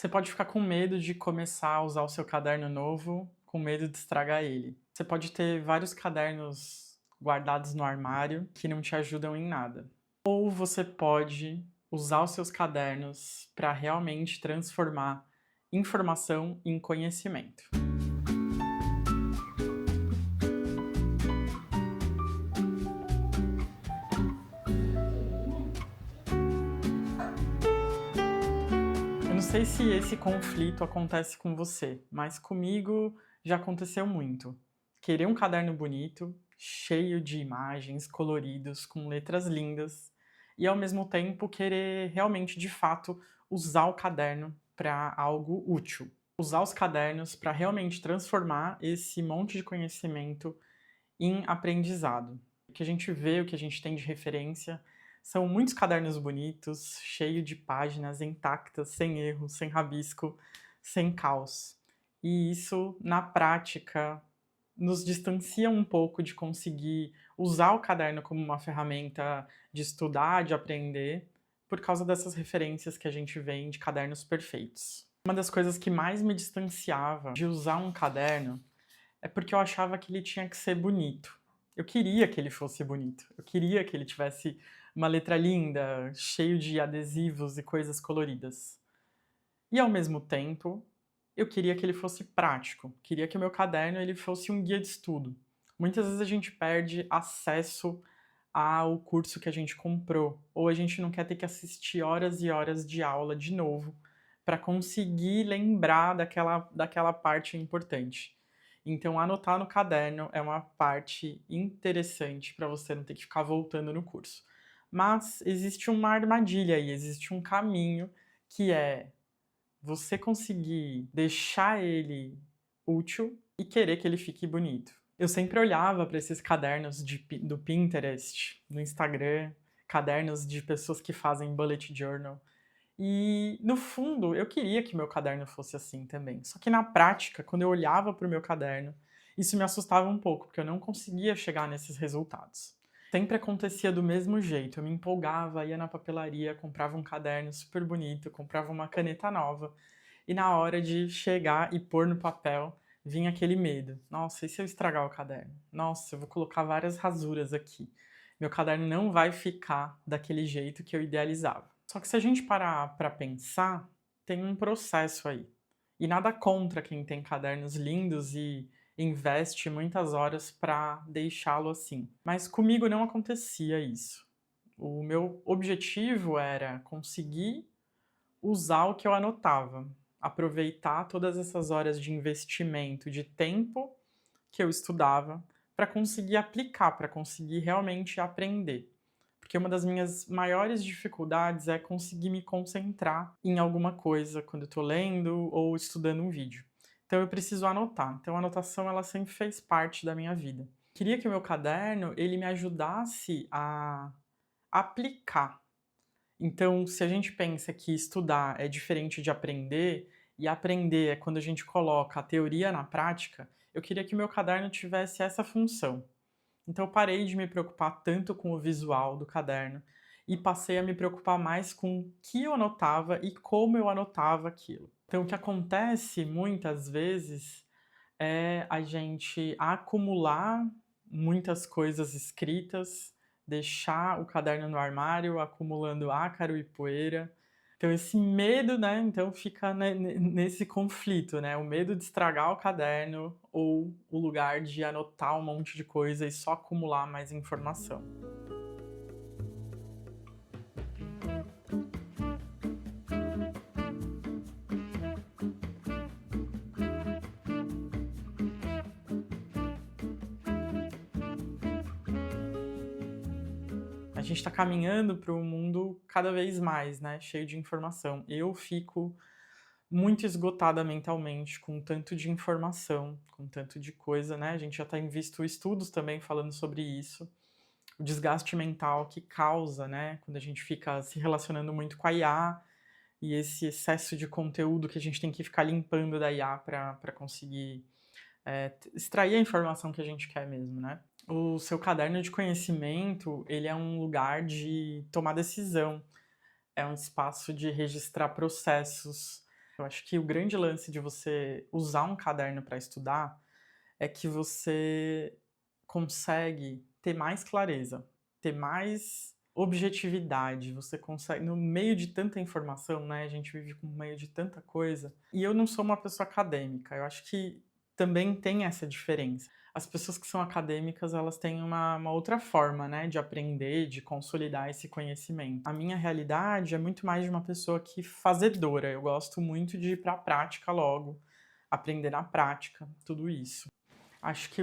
Você pode ficar com medo de começar a usar o seu caderno novo, com medo de estragar ele. Você pode ter vários cadernos guardados no armário que não te ajudam em nada. Ou você pode usar os seus cadernos para realmente transformar informação em conhecimento. Eu não sei se esse conflito acontece com você, mas comigo já aconteceu muito. Querer um caderno bonito, cheio de imagens, coloridos, com letras lindas, e ao mesmo tempo querer realmente, de fato, usar o caderno para algo útil. Usar os cadernos para realmente transformar esse monte de conhecimento em aprendizado. O que a gente vê, o que a gente tem de referência, são muitos cadernos bonitos, cheios de páginas intactas, sem erro, sem rabisco, sem caos. E isso, na prática, nos distancia um pouco de conseguir usar o caderno como uma ferramenta de estudar, de aprender, por causa dessas referências que a gente vê de cadernos perfeitos. Uma das coisas que mais me distanciava de usar um caderno é porque eu achava que ele tinha que ser bonito. Eu queria que ele fosse bonito. Eu queria que ele tivesse uma letra linda, cheio de adesivos e coisas coloridas. E ao mesmo tempo, eu queria que ele fosse prático. Queria que o meu caderno ele fosse um guia de estudo. Muitas vezes a gente perde acesso ao curso que a gente comprou, ou a gente não quer ter que assistir horas e horas de aula de novo para conseguir lembrar daquela parte importante. Então, anotar no caderno é uma parte interessante para você não ter que ficar voltando no curso. Mas existe uma armadilha aí, existe um caminho que é você conseguir deixar ele útil e querer que ele fique bonito. Eu sempre olhava para esses cadernos do Pinterest, no Instagram, cadernos de pessoas que fazem bullet journal. E, no fundo, eu queria que meu caderno fosse assim também. Só que na prática, quando eu olhava para o meu caderno, isso me assustava um pouco, porque eu não conseguia chegar nesses resultados. Sempre acontecia do mesmo jeito. Eu me empolgava, ia na papelaria, comprava um caderno super bonito, comprava uma caneta nova, e na hora de chegar e pôr no papel, vinha aquele medo. Nossa, e se eu estragar o caderno? Nossa, eu vou colocar várias rasuras aqui. Meu caderno não vai ficar daquele jeito que eu idealizava. Só que se a gente parar para pensar, tem um processo aí. E nada contra quem tem cadernos lindos e investe muitas horas para deixá-lo assim. Mas comigo não acontecia isso. O meu objetivo era conseguir usar o que eu anotava, aproveitar todas essas horas de investimento de tempo que eu estudava para conseguir aplicar, para conseguir realmente aprender. Porque uma das minhas maiores dificuldades é conseguir me concentrar em alguma coisa quando eu estou lendo ou estudando um vídeo. Então eu preciso anotar. Então a anotação ela sempre fez parte da minha vida. Queria que o meu caderno ele me ajudasse a aplicar. Então, se a gente pensa que estudar é diferente de aprender, e aprender é quando a gente coloca a teoria na prática, eu queria que o meu caderno tivesse essa função. Então eu parei de me preocupar tanto com o visual do caderno e passei a me preocupar mais com o que eu anotava e como eu anotava aquilo. Então o que acontece muitas vezes é a gente acumular muitas coisas escritas, deixar o caderno no armário acumulando ácaro e poeira. Então esse medo, né, então fica nesse conflito, né, o medo de estragar o caderno ou o lugar de anotar um monte de coisa e só acumular mais informação. A gente está caminhando para um mundo cada vez mais, né, cheio de informação. Eu fico muito esgotada mentalmente com tanto de informação, com tanto de coisa, né? A gente já tem visto estudos também falando sobre isso, o desgaste mental que causa, né, quando a gente fica se relacionando muito com a IA e esse excesso de conteúdo que a gente tem que ficar limpando da IA para conseguir extrair a informação que a gente quer mesmo, né? O seu caderno de conhecimento, ele é um lugar de tomar decisão, é um espaço de registrar processos, Eu acho que o grande lance de você usar um caderno para estudar é que você consegue ter mais clareza, ter mais objetividade, você consegue no meio de tanta informação, né, a gente vive no meio de tanta coisa, e eu não sou uma pessoa acadêmica, eu acho que também tem essa diferença. As pessoas que são acadêmicas, elas têm uma outra forma, né, de aprender, de consolidar esse conhecimento. A minha realidade é muito mais de uma pessoa que fazedora, eu gosto muito de ir para a prática logo, aprender na prática, tudo isso. Acho que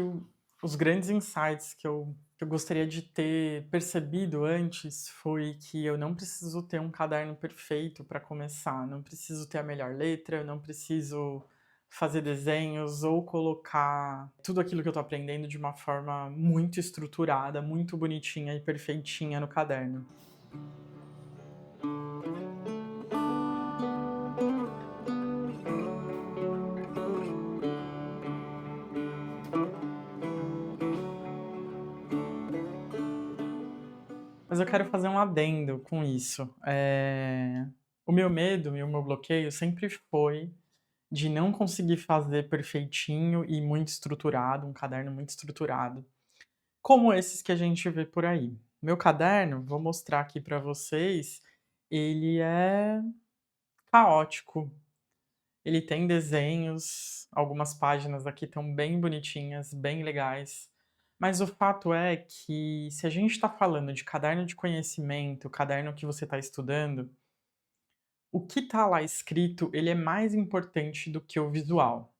os grandes insights que eu gostaria de ter percebido antes foi que eu não preciso ter um caderno perfeito para começar, não preciso ter a melhor letra, eu não preciso fazer desenhos ou colocar tudo aquilo que eu estou aprendendo de uma forma muito estruturada, muito bonitinha e perfeitinha no caderno. Mas eu quero fazer um adendo com isso. O meu medo e o meu bloqueio sempre foi de não conseguir fazer perfeitinho e muito estruturado, um caderno muito estruturado, como esses que a gente vê por aí. Meu caderno, vou mostrar aqui para vocês, ele é caótico. Ele tem desenhos, algumas páginas aqui estão bem bonitinhas, bem legais. Mas o fato é que se a gente está falando de caderno de conhecimento, caderno que você está estudando, o que está lá escrito, ele é mais importante do que o visual.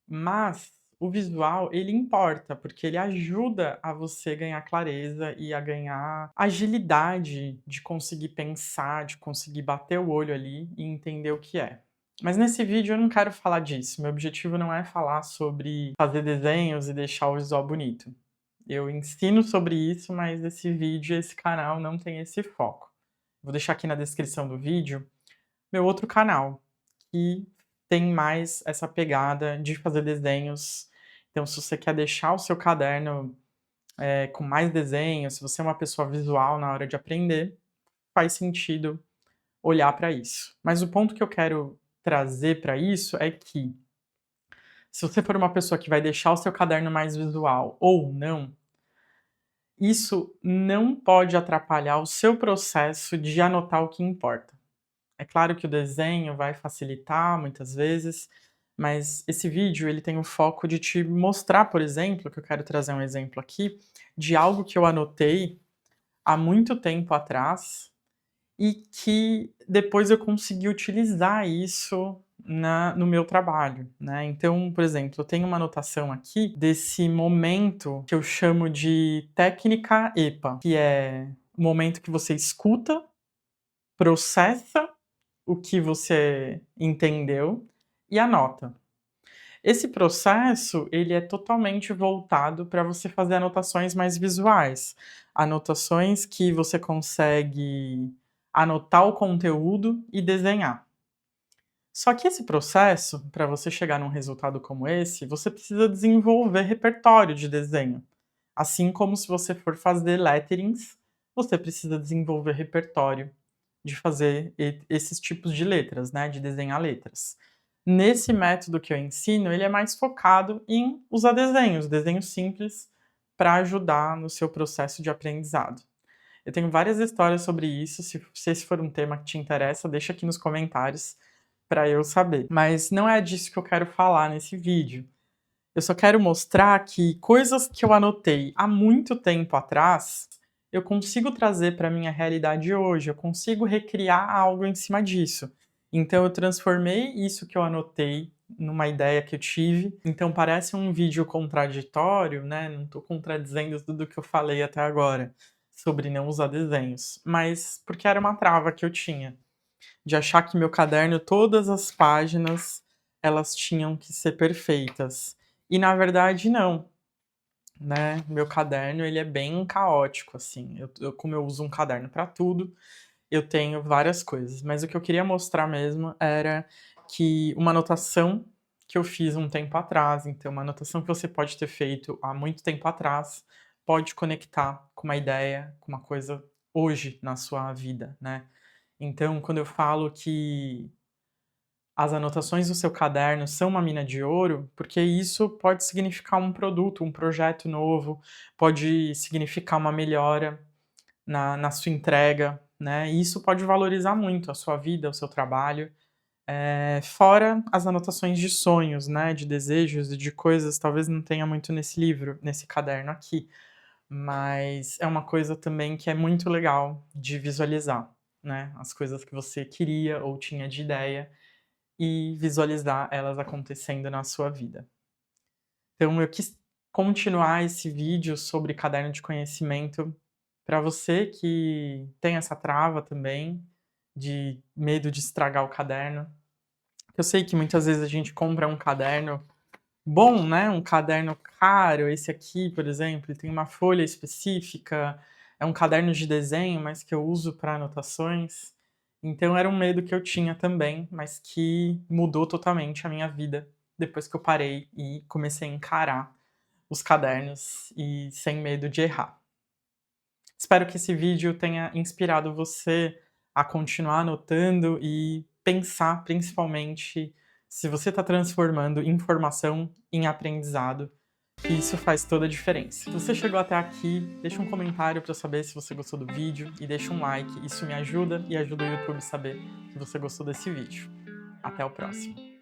Mas o visual, ele importa, porque ele ajuda a você ganhar clareza e a ganhar agilidade de conseguir pensar, de conseguir bater o olho ali e entender o que é. Mas nesse vídeo eu não quero falar disso. Meu objetivo não é falar sobre fazer desenhos e deixar o visual bonito. Eu ensino sobre isso, mas esse vídeo, esse canal não tem esse foco. Vou deixar aqui na descrição do vídeo meu outro canal, que tem mais essa pegada de fazer desenhos. Então, se você quer deixar o seu caderno, com mais desenhos, se você é uma pessoa visual na hora de aprender, faz sentido olhar para isso. Mas o ponto que eu quero trazer para isso é que, se você for uma pessoa que vai deixar o seu caderno mais visual ou não, isso não pode atrapalhar o seu processo de anotar o que importa. É claro que o desenho vai facilitar muitas vezes, mas esse vídeo ele tem o foco de te mostrar, por exemplo, que eu quero trazer um exemplo aqui, de algo que eu anotei há muito tempo atrás e que depois eu consegui utilizar isso no meu trabalho, né. Então, por exemplo, eu tenho uma anotação aqui desse momento que eu chamo de técnica EPA, que é o momento que você escuta, processa o que você entendeu e anota. Esse processo, ele é totalmente voltado para você fazer anotações mais visuais, anotações que você consegue anotar o conteúdo e desenhar. Só que esse processo, para você chegar num resultado como esse, você precisa desenvolver repertório de desenho. Assim como se você for fazer letterings, você precisa desenvolver repertório de fazer esses tipos de letras, né, de desenhar letras. Nesse método que eu ensino, ele é mais focado em usar desenhos, desenhos simples, para ajudar no seu processo de aprendizado. Eu tenho várias histórias sobre isso, se esse for um tema que te interessa, deixa aqui nos comentários para eu saber. Mas não é disso que eu quero falar nesse vídeo. Eu só quero mostrar que coisas que eu anotei há muito tempo atrás, eu consigo trazer para minha realidade hoje, eu consigo recriar algo em cima disso. Então eu transformei isso que eu anotei numa ideia que eu tive. Então parece um vídeo contraditório, né, não estou contradizendo tudo que eu falei até agora sobre não usar desenhos, mas porque era uma trava que eu tinha, de achar que meu caderno, todas as páginas, elas tinham que ser perfeitas. E na verdade não, né, meu caderno ele é bem caótico, assim, como eu uso um caderno para tudo, eu tenho várias coisas, mas o que eu queria mostrar mesmo era que uma anotação que eu fiz um tempo atrás, então uma anotação que você pode ter feito há muito tempo atrás, pode conectar com uma ideia, com uma coisa hoje na sua vida, né. Então quando eu falo que as anotações do seu caderno são uma mina de ouro, porque isso pode significar um produto, um projeto novo, pode significar uma melhora na sua entrega, né, e isso pode valorizar muito a sua vida, o seu trabalho. Fora as anotações de sonhos, né, de desejos e de coisas, talvez não tenha muito nesse livro, nesse caderno aqui, mas é uma coisa também que é muito legal de visualizar, né, as coisas que você queria ou tinha de ideia e visualizar elas acontecendo na sua vida. Então eu quis continuar esse vídeo sobre caderno de conhecimento para você que tem essa trava também, de medo de estragar o caderno. Eu sei que muitas vezes a gente compra um caderno bom, né, um caderno caro, esse aqui, por exemplo, ele tem uma folha específica, é um caderno de desenho, mas que eu uso para anotações. Então era um medo que eu tinha também, mas que mudou totalmente a minha vida depois que eu parei e comecei a encarar os cadernos e sem medo de errar. Espero que esse vídeo tenha inspirado você a continuar anotando e pensar principalmente se você está transformando informação em aprendizado, que isso faz toda a diferença. Se você chegou até aqui, deixa um comentário para eu saber se você gostou do vídeo e deixa um like, isso me ajuda e ajuda o YouTube a saber que você gostou desse vídeo. Até o próximo.